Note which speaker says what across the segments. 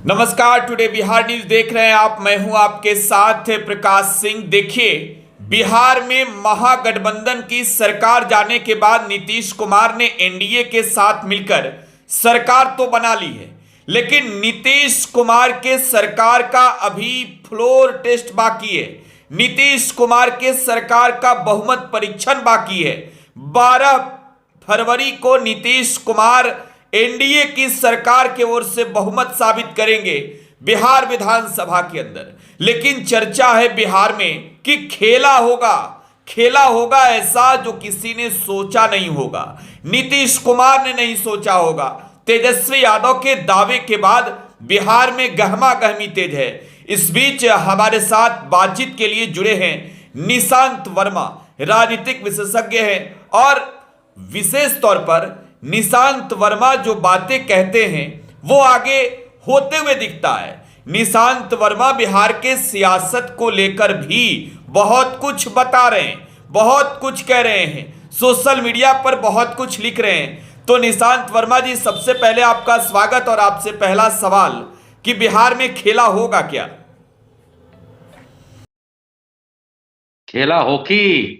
Speaker 1: नमस्कार, today Bihar news देख रहे हैं आप। मैं हूं आपके साथ प्रकाश सिंह। देखिए, बिहार में महागठबंधन की सरकार जाने के बाद नीतीश कुमार ने एनडीए के साथ मिलकर सरकार तो बना ली है, लेकिन नीतीश कुमार के सरकार का अभी फ्लोर टेस्ट बाकी है। नीतीश कुमार के सरकार का बहुमत परीक्षण बाकी है। 12 फरवरी को नीतीश कुमार एनडीए की सरकार की ओर से बहुमत साबित करेंगे बिहार विधानसभा के अंदर। लेकिन चर्चा है बिहार में कि खेला होगा ऐसा जो किसी ने सोचा नहीं होगा, नीतीश कुमार ने नहीं सोचा होगा। तेजस्वी यादव के दावे के बाद बिहार में गहमा गहमी तेज है। इस बीच हमारे साथ बातचीत के लिए जुड़े हैं निशांत वर्मा, राजनीतिक विशेषज्ञ हैं, और विशेष तौर पर निशांत वर्मा जो बातें कहते हैं वो आगे होते हुए दिखता है। निशांत वर्मा बिहार के सियासत को लेकर भी बहुत कुछ बता रहे हैं, बहुत कुछ कह रहे हैं, सोशल मीडिया पर बहुत कुछ लिख रहे हैं। तो निशांत वर्मा जी, सबसे पहले आपका स्वागत। और आपसे पहला सवाल कि बिहार में खेला होगा क्या?
Speaker 2: खेला हॉकी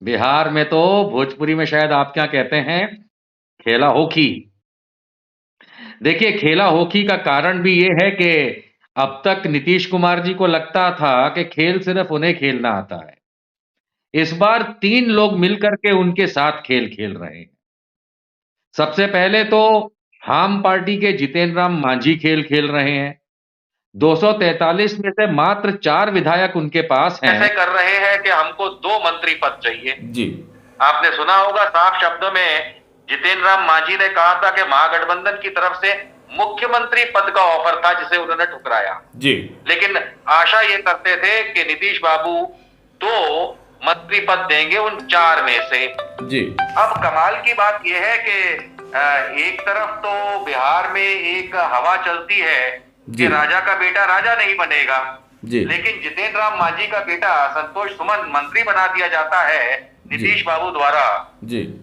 Speaker 2: बिहार में तो भोजपुरी में शायद आप क्या कहते हैं, खेला हॉकी। देखिए, खेला हॉकी का कारण भी ये है कि अब तक नीतीश कुमार जी को लगता था कि खेल सिर्फ उन्हें खेलना आता है। इस बार 3 लोग मिलकर के उनके साथ खेल खेल रहे हैं। सबसे पहले तो हम पार्टी के जितेंद्र राम मांझी खेल खेल रहे हैं। 243 में से मात्र 4 विधायक उनके पास हैं। ऐसे कर रहे हैं कि हमको 2 मंत्री पद चाहिए
Speaker 1: जी।
Speaker 2: आपने सुना होगा, साफ शब्दों में जितेंद्र राम मांझी ने कहा था कि महागठबंधन की तरफ से मुख्यमंत्री पद का ऑफर था, जिसे उन्होंने ठुकराया।
Speaker 1: जी।
Speaker 2: लेकिन आशा ये करते थे कि नीतीश बाबू 2 मंत्री पद देंगे उन 4 में से।
Speaker 1: जी।
Speaker 2: अब कमाल की बात यह है कि एक तरफ तो बिहार में एक हवा चलती है कि राजा का बेटा राजा नहीं बनेगा, लेकिन जितेंद्र राम मांझी का बेटा संतोष सुमन मंत्री बना दिया जाता है नीतीश बाबू द्वारा।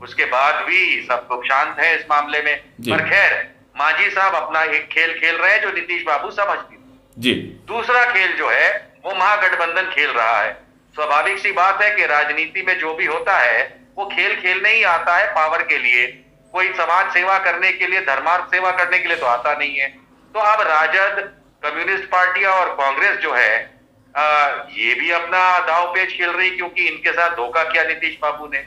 Speaker 2: उसके बाद भी सब लोग शांत है इस मामले में। पर खैर, मांझी साहब अपना एक खेल खेल रहे हैं जो नीतीश बाबू समझते हैं। दूसरा खेल जो है वो महागठबंधन खेल रहा है। स्वाभाविक सी बात है कि राजनीति में जो भी होता है वो खेल खेलने ही आता है पावर के लिए। कोई समाज सेवा करने के लिए, धर्मार्थ सेवा करने के लिए तो आता नहीं है। तो अब राजद, कम्युनिस्ट पार्टियां और कांग्रेस जो है ये भी अपना दाव पेच खेल रही, क्योंकि इनके साथ धोखा किया नीतीश बाबू ने।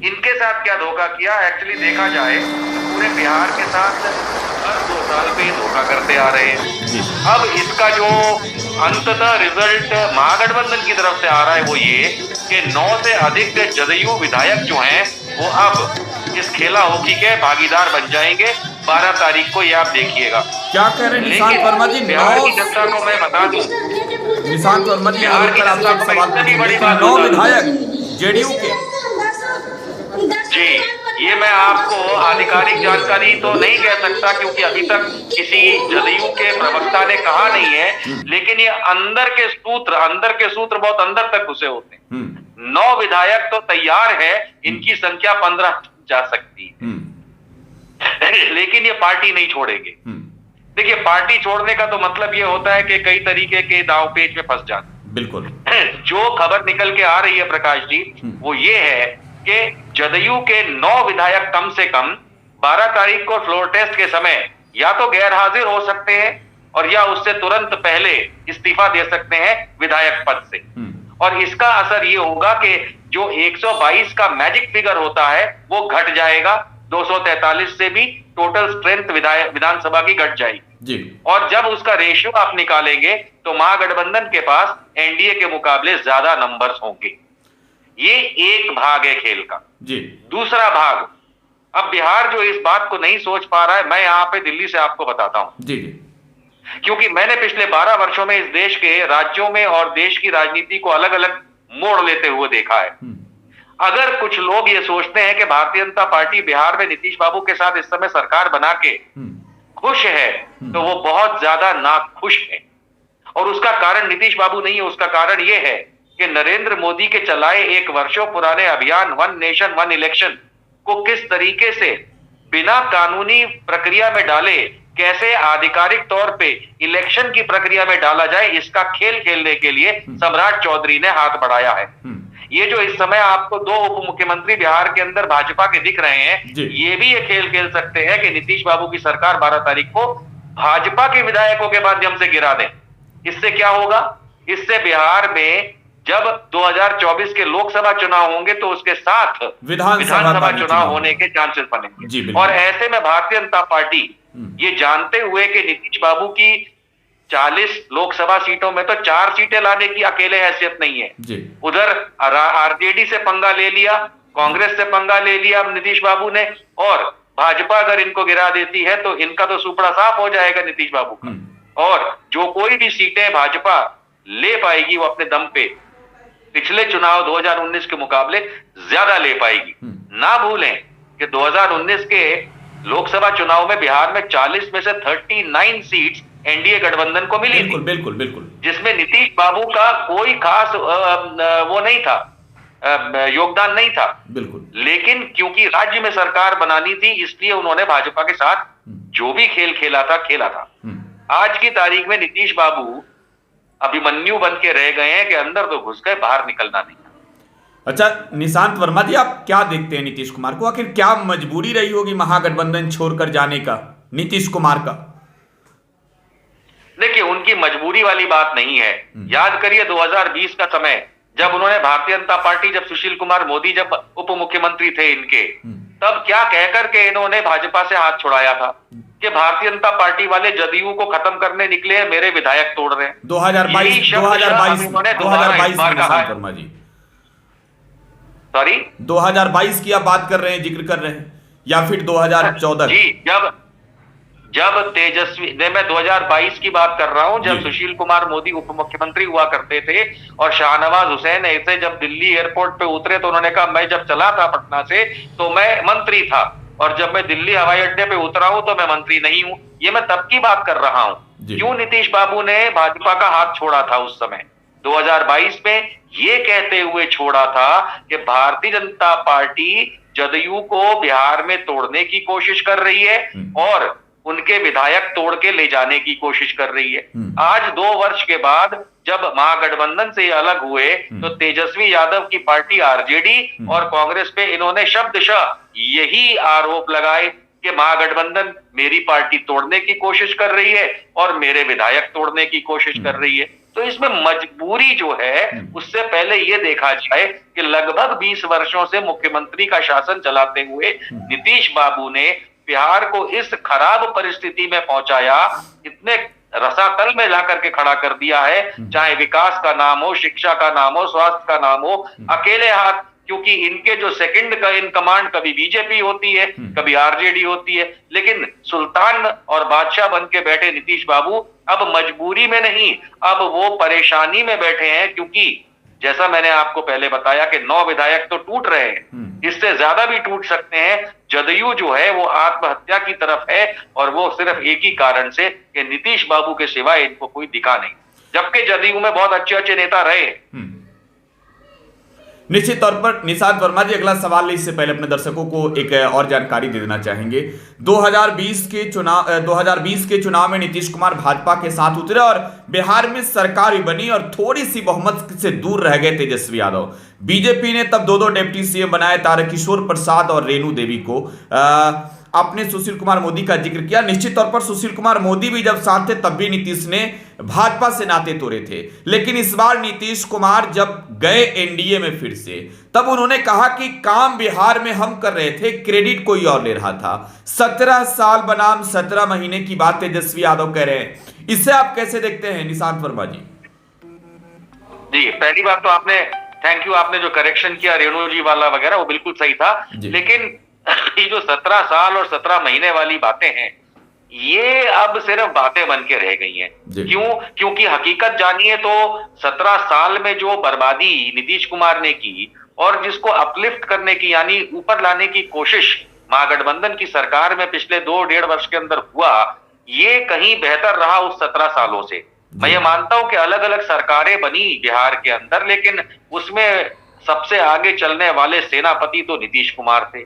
Speaker 2: इनके साथ क्या धोखा किया, एक्चुअली देखा जाए तो पूरे बिहार के साथ हर 2 साल पे धोखा करते आ रहे हैं। अब इसका जो अंततः रिजल्ट महागठबंधन की तरफ से आ रहा है वो ये कि 9 से अधिक जदयू विधायक जो हैं वो अब इस खेला हॉकी के भागीदार बन जाएंगे 12 तारीख को। ये आप देखिएगा।
Speaker 1: क्या कह रहे हैं निशांत वर्मा जी?
Speaker 2: बिहार की जनता को मैं बता दूं,
Speaker 1: निशांत वर्मा जी,
Speaker 2: बिहार की जनता को मैं इतनी बड़ी बात
Speaker 1: 9 विधायक जेडीयू के।
Speaker 2: जी, ये मैं आपको आधिकारिक जानकारी तो नहीं कह सकता, क्योंकि अभी तक किसी जदयू के प्रवक्ता ने कहा नहीं है, लेकिन ये अंदर के सूत्र बहुत अंदर तक घुसे होते हैं। 9 विधायक तो तैयार है, इनकी संख्या 15 जा सकती है, लेकिन ये पार्टी नहीं छोड़ेंगे। देखिए, पार्टी छोड़ने का तो मतलब ये होता है कि कई तरीके के दाव पेच में फंस जाते।
Speaker 1: बिल्कुल।
Speaker 2: जो खबर निकल के आ रही है प्रकाश जी, वो ये है कि जदयू के 9 विधायक कम से कम 12 तारीख को फ्लोर टेस्ट के समय या तो गैर हाजिर हो सकते हैं और या उससे तुरंत पहले इस्तीफा दे सकते हैं विधायक पद से। और इसका असर ये होगा कि जो 122 का मैजिक फिगर होता है वो घट जाएगा। 243 से भी टोटल स्ट्रेंथ विधानसभा की घट जाएगी। और जब उसका रेशियो आप निकालेंगे तो महागठबंधन के पास एनडीए के मुकाबले ज्यादा नंबर्स होंगे। ये एक भाग है खेल का। दूसरा भाग, अब बिहार जो इस बात को नहीं सोच पा रहा है, मैं यहाँ पे दिल्ली से आपको बताता हूं, क्योंकि मैंने पिछले 12 वर्षों में इस देश के राज्यों में और देश की राजनीति को अलग अलग मोड़ लेते हुए देखा है। अगर कुछ लोग ये सोचते हैं कि भारतीय जनता पार्टी बिहार में नीतीश बाबू के साथ इस समय सरकार बना के खुश है, तो वो बहुत ज्यादा नाखुश है। और उसका कारण नीतीश बाबू नहीं है, उसका कारण ये है कि नरेंद्र मोदी के चलाए एक वर्षों पुराने अभियान वन नेशन वन इलेक्शन को किस तरीके से बिना कानूनी प्रक्रिया में डाले कैसे आधिकारिक तौर पे इलेक्शन की प्रक्रिया में डाला जाए, इसका खेल खेलने के लिए सम्राट चौधरी ने हाथ बढ़ाया है। ये जो इस समय आपको दो उप मुख्यमंत्री बिहार के अंदर भाजपा के दिख रहे हैं, ये भी ये खेल खेल सकते हैं कि नीतीश बाबू की सरकार 12 तारीख को भाजपा के विधायकों के माध्यम से गिरा दें। इससे क्या होगा? इससे बिहार में जब 2024 के लोकसभा चुनाव होंगे तो उसके साथ विधानसभा चुनाव होने के चांसेस बनेंगे। और ऐसे में भारतीय जनता पार्टी ये जानते हुए कि नीतीश बाबू की 40 लोकसभा सीटों में तो 4 सीटें लाने की अकेले हैसियत नहीं है, उधर आरजेडी से पंगा ले लिया, कांग्रेस से पंगा ले लिया नीतीश बाबू ने, और भाजपा अगर इनको गिरा देती है तो इनका तो सुपड़ा साफ हो जाएगा नीतीश बाबू का। और जो कोई भी सीटें भाजपा ले पाएगी वो अपने दम पे पिछले चुनाव 2019 के मुकाबले ज्यादा ले पाएगी। ना भूलें कि 2019 के लोकसभा चुनाव में बिहार में 40 में से 39 सीट्स एनडीए गठबंधन को मिली थी, बिल्कुल, जिसमें नीतीश बाबू का कोई खास वो नहीं था, योगदान नहीं था, लेकिन क्योंकि राज्य में सरकार बनानी थी इसलिए उन्होंने भाजपा के साथ जो भी खेल खेला था। आज की तारीख में नीतीश बाबू अभिमन्यु बन के रह गए हैं कि अंदर तो घुस गए, बाहर निकलना नहीं।
Speaker 1: अच्छा निशांत वर्मा जी, आप क्या देखते हैं नीतीश कुमार को? आखिर क्या मजबूरी रही होगी महागठबंधन छोड़कर जाने का नीतीश कुमार का?
Speaker 2: देखिए, उनकी मजबूरी वाली बात नहीं है। याद करिए 2020 का समय, जब उन्होंने भारतीय जनता पार्टी, जब सुशील कुमार मोदी जब उप मुख्यमंत्री थे इनके, तब क्या कहकर के इन्होंने भाजपा से हाथ छुड़ाया था कि भारतीय जनता पार्टी वाले जदयू को खत्म करने निकले हैं, मेरे विधायक तोड़ रहे हैं।
Speaker 1: 2022 की आप बात कर रहे हैं, जिक्र कर रहे हैं, या फिर 2014?
Speaker 2: जी, जब तेजस्वी, मैं 2022 की बात कर रहा हूं, जब सुशील कुमार मोदी उप मुख्यमंत्री हुआ करते थे और शाहनवाज हुसैन ऐसे जब दिल्ली एयरपोर्ट पे उतरे तो उन्होंने कहा मैं जब चला था पटना से तो मैं मंत्री था, और जब मैं दिल्ली हवाई अड्डे पे उतरा हूं तो मैं मंत्री नहीं हूं। ये मैं तब की बात कर रहा हूं। क्यों नीतीश बाबू ने भाजपा का हाथ छोड़ा था उस समय 2022 में? ये कहते हुए छोड़ा था कि भारतीय जनता पार्टी जदयू को बिहार में तोड़ने की कोशिश कर रही है और उनके विधायक तोड़ के ले जाने की कोशिश कर रही है। आज 2 वर्ष के बाद जब महागठबंधन से अलग हुए तो तेजस्वी यादव की पार्टी आरजेडी और कांग्रेस पे इन्होंने शब्दशः यही आरोप लगाए कि महागठबंधन मेरी पार्टी तोड़ने की कोशिश कर रही है और मेरे विधायक तोड़ने की कोशिश कर रही है। तो इसमें मजबूरी जो है, उससे पहले ये देखा जाए कि लगभग 20 वर्षों से मुख्यमंत्री का शासन चलाते हुए नीतीश बाबू ने बिहार को इस खराब परिस्थिति में पहुंचाया, इतने रसातल में लाकर के खड़ा कर दिया है, चाहे विकास का नाम हो, शिक्षा का नाम हो, स्वास्थ्य का नाम हो, अकेले हाथ। क्योंकि इनके जो सेकंड का इन कमांड कभी बीजेपी होती है, कभी आरजेडी होती है, लेकिन सुल्तान और बादशाह बन के बैठे नीतीश बाबू अब मजबूरी में नहीं, अब वो परेशानी में बैठे हैं। क्योंकि जैसा मैंने आपको पहले बताया कि 9 विधायक तो टूट रहे हैं, इससे ज्यादा भी टूट सकते हैं। जदयू जो है वो आत्महत्या की तरफ है, और वो सिर्फ एक ही कारण से कि नीतीश बाबू के सिवाय इनको कोई दिखा नहीं, जबकि जदयू में बहुत अच्छे नेता रहे।
Speaker 1: निश्चित तौर पर निशांत वर्मा जी, अगला सवाल इससे पहले अपने दर्शकों को एक और जानकारी दे देना चाहेंगे। 2020 के चुनाव में नीतीश कुमार भाजपा के साथ उतरे और बिहार में सरकार भी बनी और थोड़ी सी बहुमत से दूर रह गए तेजस्वी यादव। बीजेपी ने तब 2 डिप्टी सीएम बनाए, तारकिशोर प्रसाद और रेणु देवी को। आपने सुशील कुमार मोदी का जिक्र किया। निश्चित तौर पर सुशील कुमार मोदी भी जब साथ थे तब भी नीतीश ने भाजपा से नाते तोड़े थे, लेकिन इस बार नीतीश कुमार जब गए एनडीए में फिर से, तब उन्होंने कहा कि काम बिहार में हम कर रहे थे, क्रेडिट कोई और ले रहा था। 17 साल बनाम 17 महीने की बात तेजस्वी यादव कह रहे हैं। इसे आप कैसे देखते हैं निशांत वर्मा जी?
Speaker 2: जी, पहली बात तो आपने, थैंक यू, आपने जो करेक्शन किया रेणु जी वाला वगैरह वो बिल्कुल सही था, लेकिन ये जो 17 साल और 17 महीने वाली बातें हैं, ये अब सिर्फ बातें बन के रह गई हैं। क्यों? क्योंकि हकीकत जानिए तो 17 साल में जो बर्बादी नीतीश कुमार ने की और जिसको अपलिफ्ट करने की यानी ऊपर लाने की कोशिश महागठबंधन की सरकार में पिछले 2-1.5 वर्ष के अंदर हुआ, ये कहीं बेहतर रहा उस 17 सालों से। मैं ये मानता हूं कि अलग अलग सरकारें बनी बिहार के अंदर, लेकिन उसमें सबसे आगे चलने वाले सेनापति तो नीतीश कुमार थे।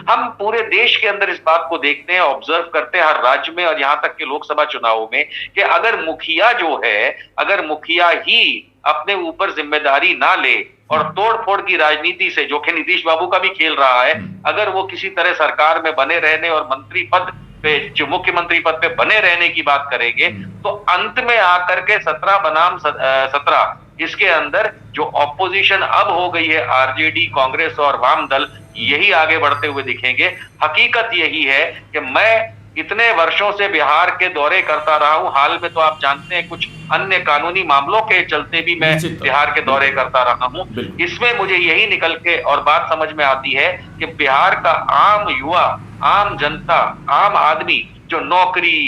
Speaker 2: हम पूरे देश के अंदर इस बात को देखते हैं, ऑब्जर्व करते हैं हर राज्य में और यहां तक कि लोकसभा चुनावों में, कि अगर मुखिया जो है, अगर मुखिया ही अपने ऊपर जिम्मेदारी ना ले और तोड़ फोड़ की राजनीति से, जो कि नीतीश बाबू का भी खेल रहा है, अगर वो किसी तरह सरकार में बने रहने और मंत्री पद पे, जो मुख्यमंत्री पद पे बने रहने की बात करेंगे, तो अंत में आकर के 17 बनाम 17 इसके अंदर जो ऑपोजिशन अब हो गई है, आरजेडी, कांग्रेस और वाम दल, यही आगे बढ़ते हुए दिखेंगे। हकीकत यही है कि मैं इतने वर्षों से बिहार के दौरे करता रहा हूं, हाल में तो आप जानते हैं कुछ अन्य कानूनी मामलों के चलते भी मैं बिहार के दौरे करता रहा हूं। इसमें मुझे यही निकल के और बात समझ में आती है कि बिहार का आम युवा, आम जनता, आम आदमी जो नौकरी,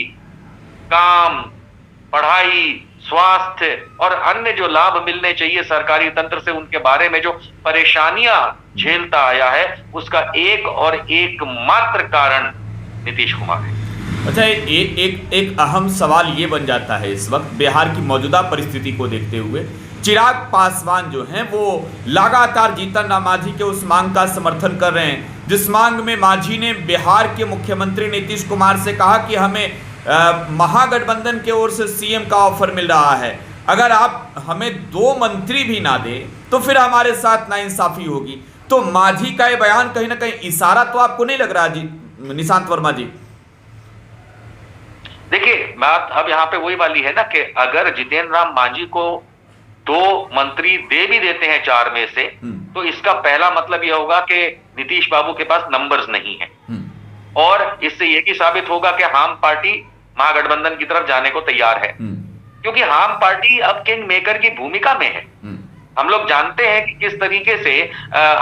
Speaker 2: काम, पढ़ाई, स्वास्थ्य और अन्य जो लाभ मिलने चाहिए सरकारी तंत्र से, उनके बारे में जो परेशानियां झेलता आया है, उसका एक और एक मात्र कारण नीतीश कुमार है।
Speaker 1: अच्छा, एक अहम सवाल ये बन जाता है इस वक्त बिहार की मौजूदा परिस्थिति को देखते हुए, चिराग पासवान जो हैं वो लगातार जीतन राम मांझी के उस मांग का समर्थन कर रहे हैं, जिस मांग में मांझी ने बिहार के मुख्यमंत्री नीतीश कुमार से कहा कि हमें महागठबंधन की ओर से सीएम का ऑफर मिल रहा है, अगर आप हमें 2 मंत्री भी ना दे तो फिर हमारे साथ नाइंसाफी होगी। तो मांझी का ये बयान कहीं ना कहीं इशारा तो आपको नहीं लग रहा जी निशांत वर्मा जी?
Speaker 2: देखिए, बात अब यहाँ पे वही वाली है ना कि अगर जितेंद्र राम मांझी को 2 मंत्री दे भी देते हैं 4 में से, तो इसका पहला मतलब यह होगा कि नीतीश बाबू के पास नंबर्स नहीं है, और इससे यह भी साबित होगा कि हाम पार्टी महागठबंधन की तरफ जाने को तैयार है, क्योंकि हाम पार्टी अब किंग मेकर की भूमिका में है। हम लोग जानते हैं कि किस तरीके से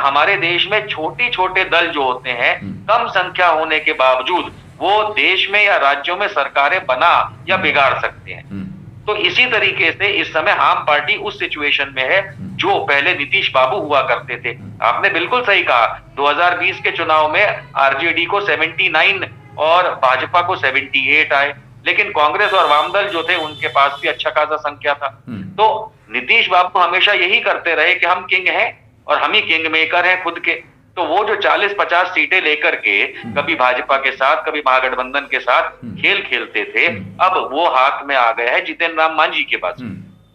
Speaker 2: हमारे देश में छोटे दल जो होते हैं, कम संख्या होने के बावजूद वो देश में या राज्यों में सरकारें बना या बिगाड़ सकते हैं। तो इसी तरीके से इस समय हाम पार्टी उस सिचुएशन में है जो पहले नीतीश बाबू हुआ करते थे। आपने बिल्कुल सही कहा, 2020 के चुनाव में आरजेडी को 79 और भाजपा को 78 आए, लेकिन कांग्रेस और वामदल जो थे उनके पास भी अच्छा खासा संख्या था। तो नीतीश बाबू हमेशा यही करते रहे कि हम किंग हैं और हम ही किंग मेकर हैं खुद के। तो वो जो 40-50 सीटें लेकर के कभी भाजपा के साथ, कभी महागठबंधन के साथ खेल खेलते थे, अब वो हाथ में आ गया है जितेंद्र राम मांझी के पास।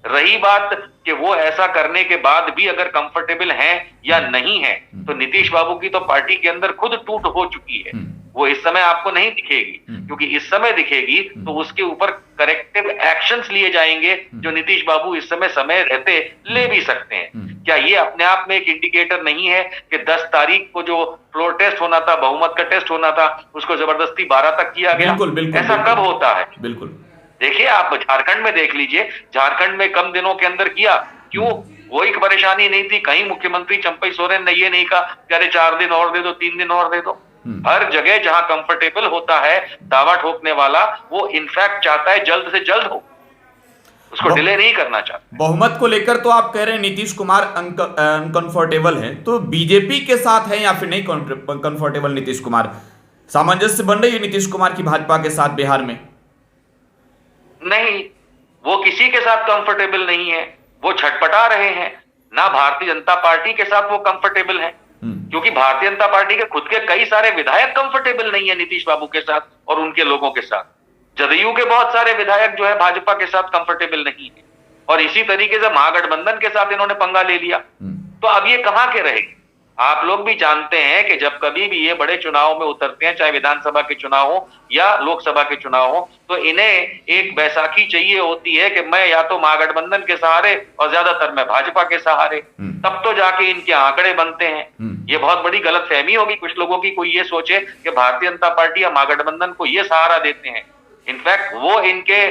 Speaker 2: रही बात कि वो ऐसा करने के बाद भी अगर कंफर्टेबल हैं या नहीं है, तो नीतीश बाबू की तो पार्टी के अंदर खुद टूट हो चुकी है। वो इस समय आपको नहीं दिखेगी, क्योंकि इस समय दिखेगी तो उसके ऊपर करेक्टिव एक्शंस लिए जाएंगे जो नीतीश बाबू इस समय रहते ले भी सकते हैं। क्या ये अपने आप में एक इंडिकेटर नहीं है कि 10 तारीख को जो फ्लोर टेस्ट होना था, बहुमत का टेस्ट होना था, उसको जबरदस्ती 12 तक किया गया?
Speaker 1: बिल्कुल,
Speaker 2: ऐसा कब होता है?
Speaker 1: बिल्कुल
Speaker 2: देखिए, आप झारखंड में देख लीजिए, झारखंड में कम दिनों के अंदर किया। क्यों? कोई परेशानी नहीं थी, कहीं मुख्यमंत्री चंपई सोरेन ने ये नहीं कहा कि अरे 4 दिन और दे दो, 3 दिन और दे दो। हर जगह जहां कंफर्टेबल होता है दावा ठोकने वाला, वो इनफैक्ट चाहता है जल्द से जल्द हो, उसको डिले नहीं करना चाहता।
Speaker 1: बहुमत को लेकर तो आप कह रहे हैं नीतीश कुमार अनकंफर्टेबल है, तो बीजेपी के साथ है या फिर नहीं कंफर्टेबल नीतीश कुमार? सामंजस्य बन रही है नीतीश कुमार की भाजपा के साथ बिहार में?
Speaker 2: नहीं, वो किसी के साथ कंफर्टेबल नहीं है, वो छटपटा रहे हैं ना। भारतीय जनता पार्टी के साथ वो कंफर्टेबल है, क्योंकि भारतीय जनता पार्टी के खुद के कई सारे विधायक कंफर्टेबल नहीं है नीतीश बाबू के साथ और उनके लोगों के साथ। जदयू के बहुत सारे विधायक जो है भाजपा के साथ कंफर्टेबल नहीं है, और इसी तरीके से महागठबंधन के साथ इन्होंने पंगा ले लिया। तो अब ये कहां के रहेंगे? आप लोग भी जानते हैं कि जब कभी भी ये बड़े चुनाव में उतरते हैं, चाहे विधानसभा के चुनाव हो या लोकसभा के चुनाव हो, तो इन्हें एक बैसाखी चाहिए होती है कि मैं या तो महागठबंधन के सहारे और ज्यादातर मैं भाजपा के सहारे, तब तो जाके इनके आंकड़े बनते हैं। ये बहुत बड़ी गलतफहमी होगी कुछ लोगों की, कोई ये सोचे कि भारतीय जनता पार्टी या महागठबंधन को ये सहारा देते हैं। इनफैक्ट वो इनके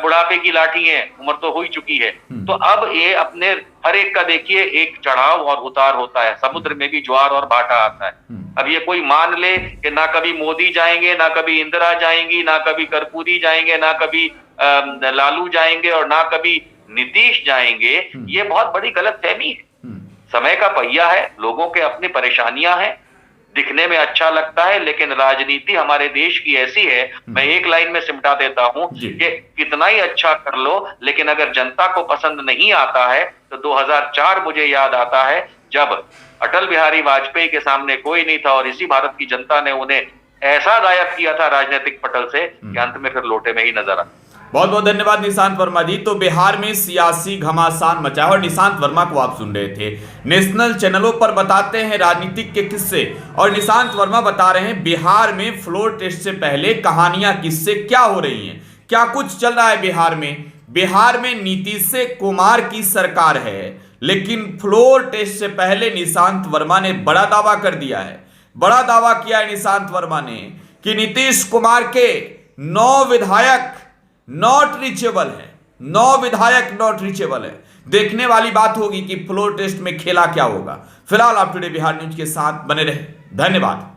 Speaker 2: बुढ़ापे की लाठी है, उम्र तो हो ही चुकी है। तो अब ये अपने हर एक का देखिए एक चढ़ाव और उतार होता है, समुद्र में भी ज्वार और भाटा आता है। अब ये कोई मान ले कि ना कभी मोदी जाएंगे, ना कभी इंदिरा जाएंगी, ना कभी कर्पूरी जाएंगे, ना कभी लालू जाएंगे और ना कभी नीतीश जाएंगे, ये बहुत बड़ी गलतफहमी है। समय का पहिया है, लोगों के अपनी परेशानियां हैं, दिखने में अच्छा लगता है, लेकिन राजनीति हमारे देश की ऐसी है, मैं एक लाइन में सिमटा देता हूं कि कितना ही अच्छा कर लो, लेकिन अगर जनता को पसंद नहीं आता है तो 2004 मुझे याद आता है जब अटल बिहारी वाजपेयी के सामने कोई नहीं था और इसी भारत की जनता ने उन्हें ऐसा गायब किया था राजनीतिक पटल से कि अंत में फिर लोटे में ही नजर आ।
Speaker 1: बहुत बहुत धन्यवाद निशांत वर्मा जी। तो बिहार में सियासी घमासान मचा है और निशांत वर्मा को आप सुन रहे थे। नेशनल चैनलों पर बताते हैं राजनीतिक के किस्से और निशांत वर्मा बता रहे हैं बिहार में फ्लोर टेस्ट से पहले कहानियां किससे क्या हो रही हैं, क्या कुछ चल रहा है बिहार में। बिहार में नीतीश कुमार की सरकार है, लेकिन फ्लोर टेस्ट से पहले निशांत वर्मा ने बड़ा दावा कर दिया है। बड़ा दावा किया है निशांत वर्मा ने कि नीतीश कुमार के 9 विधायक नॉट रीचेबल है, 9 विधायक नॉट रीचेबल है। देखने वाली बात होगी कि फ्लोर टेस्ट में खेला क्या होगा। फिलहाल आप टुडे बिहार न्यूज के साथ बने रहे। धन्यवाद।